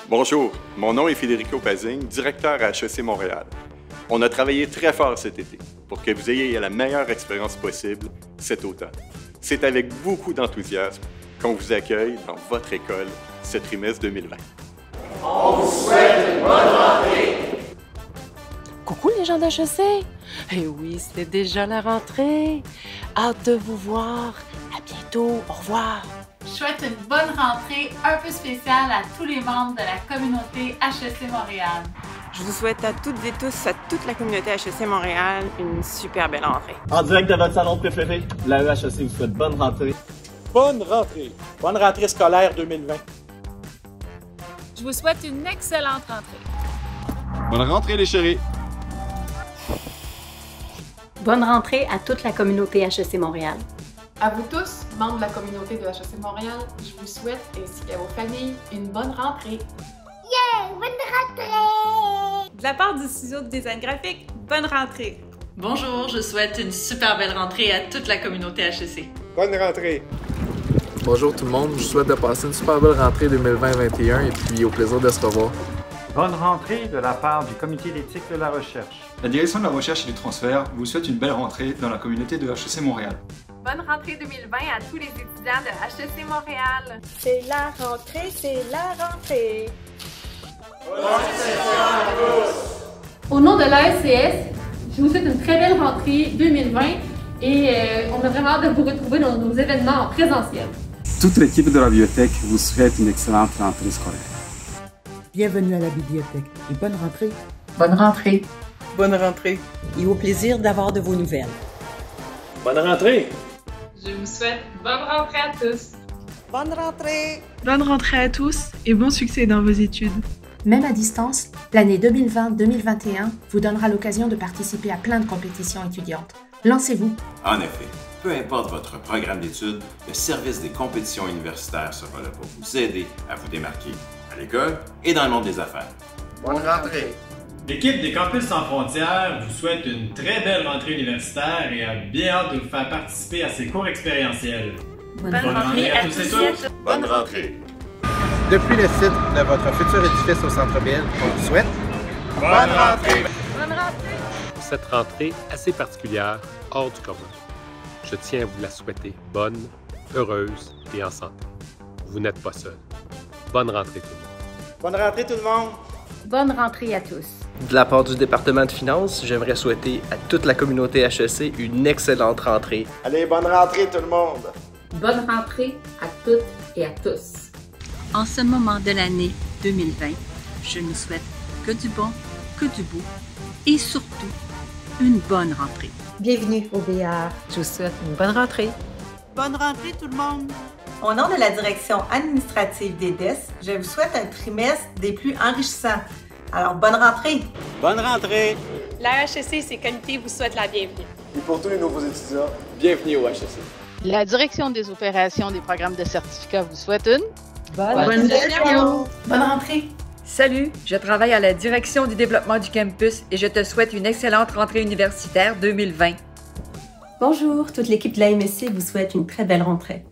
Bonjour, mon nom est Federico Pazing, directeur à HEC Montréal. On a travaillé très fort cet été pour que vous ayez la meilleure expérience possible cet automne. C'est avec beaucoup d'enthousiasme qu'on vous accueille dans votre école ce trimestre 2020. On vous souhaite une bonne rentrée! Coucou les gens d'HEC! Eh oui, c'est déjà la rentrée! Hâte de vous voir! À bientôt! Au revoir! Je souhaite une bonne rentrée un peu spéciale à tous les membres de la communauté HEC Montréal. Je vous souhaite à toutes et tous, à toute la communauté HEC Montréal, une super belle rentrée. En direct de votre salon préféré, la EHEC vous souhaite bonne rentrée. Bonne rentrée! Bonne rentrée scolaire 2020. Je vous souhaite une excellente rentrée. Bonne rentrée les chéris! Bonne rentrée à toute la communauté HEC Montréal. À vous tous, membres de la communauté de HEC Montréal, je vous souhaite, ainsi qu'à vos familles, une bonne rentrée. Yeah! Bonne rentrée! De la part du studio de design graphique, bonne rentrée! Bonjour, je souhaite une super belle rentrée à toute la communauté HEC. Bonne rentrée! Bonjour tout le monde, je souhaite de passer une super belle rentrée 2020-2021 et puis au plaisir de se revoir. Bonne rentrée de la part du Comité d'éthique de la recherche. La direction de la recherche et du transfert vous souhaite une belle rentrée dans la communauté de HEC Montréal. Bonne rentrée 2020 à tous les étudiants de HEC Montréal. C'est la rentrée, c'est la rentrée. Bonne session à tous! Au nom de l'ASCS, je vous souhaite une très belle rentrée 2020 et on a vraiment hâte de vous retrouver dans nos événements en présentiel. Toute l'équipe de la bibliothèque vous souhaite une excellente rentrée scolaire. Bienvenue à la bibliothèque et bonne rentrée. Bonne rentrée. Bonne rentrée. Et au plaisir d'avoir de vos nouvelles. Bonne rentrée. Je vous souhaite bonne rentrée à tous. Bonne rentrée. Bonne rentrée à tous et bon succès dans vos études. Même à distance, l'année 2020-2021 vous donnera l'occasion de participer à plein de compétitions étudiantes. Lancez-vous! En effet, peu importe votre programme d'études, le service des compétitions universitaires sera là pour vous aider à vous démarquer à l'école et dans le monde des affaires. Bonne rentrée! L'équipe des Campus sans frontières vous souhaite une très belle rentrée universitaire et a bien hâte de vous faire participer à ces cours expérientiels. Bonne rentrée à tous et toutes! Bonne rentrée! Depuis le site de votre futur édifice au centre-ville, on vous souhaite bonne rentrée! Bonne rentrée! Pour cette rentrée assez particulière, hors du commun, je tiens à vous la souhaiter bonne, heureuse et en santé. Vous n'êtes pas seul. Bonne rentrée tout le monde. Bonne rentrée tout le monde. Bonne rentrée à tous. De la part du département de finances, j'aimerais souhaiter à toute la communauté HEC une excellente rentrée. Allez, bonne rentrée tout le monde. Bonne rentrée à toutes et à tous. En ce moment de l'année 2020, je ne souhaite que du bon, que du beau et surtout une bonne rentrée. Bienvenue au BR. Je vous souhaite une bonne rentrée. Bonne rentrée tout le monde. Au nom de la direction administrative des DES, je vous souhaite un trimestre des plus enrichissants. Alors, bonne rentrée! Bonne rentrée! La HEC et ses comités vous souhaitent la bienvenue. Et pour tous les nouveaux étudiants, bienvenue au HEC. La direction des opérations des programmes de certificat vous souhaite une bonne session! Bonne rentrée! Salut, je travaille à la direction du développement du campus et je te souhaite une excellente rentrée universitaire 2020. Bonjour, toute l'équipe de la MSC vous souhaite une très belle rentrée.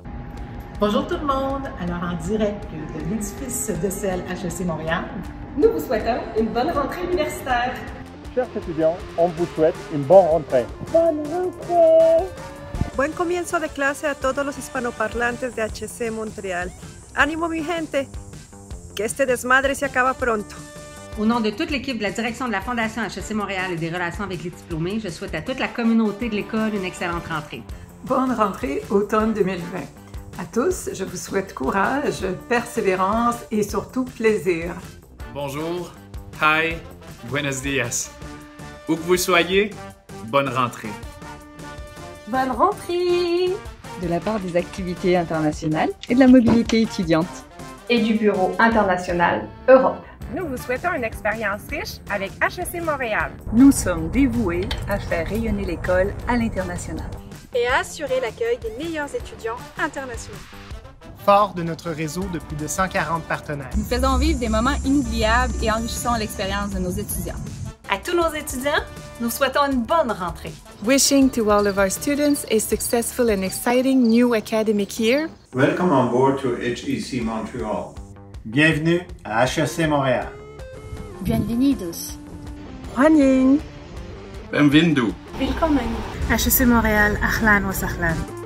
Bonjour tout le monde. Alors en direct de l'édifice de CEL HEC Montréal, nous vous souhaitons une bonne rentrée universitaire. Chers étudiants, on vous souhaite une bonne rentrée. Bonne rentrée! Buen comienzo de clase a todos los hispanoparlantes de HEC Montréal. ¡Ánimo mi gente! Que este desmadre se acaba pronto. Au nom de toute l'équipe de la direction de la Fondation HEC Montréal et des relations avec les diplômés, je souhaite à toute la communauté de l'école une excellente rentrée. Bonne rentrée automne 2020. À tous, je vous souhaite courage, persévérance et surtout plaisir. Bonjour, hi, buenos dias. Où que vous soyez, bonne rentrée. Bonne rentrée! De la part des activités internationales et de la mobilité étudiante. Et du Bureau international Europe. Nous vous souhaitons une expérience riche avec HEC Montréal. Nous sommes dévoués à faire rayonner l'école à l'international. Et à assurer l'accueil des meilleurs étudiants internationaux. Fort de notre réseau de plus de 140 partenaires. Nous faisons vivre des moments inoubliables et enrichissons l'expérience de nos étudiants. À tous nos étudiants, Nous souhaitons une bonne rentrée. Wishing to all of our students a successful and exciting new academic year. Welcome on board to HEC Montreal. Bienvenue à HEC Montréal. Bienvenidos.欢迎. Benvindo. Willkommen. HEC Montréal, ahlan wa sahlan.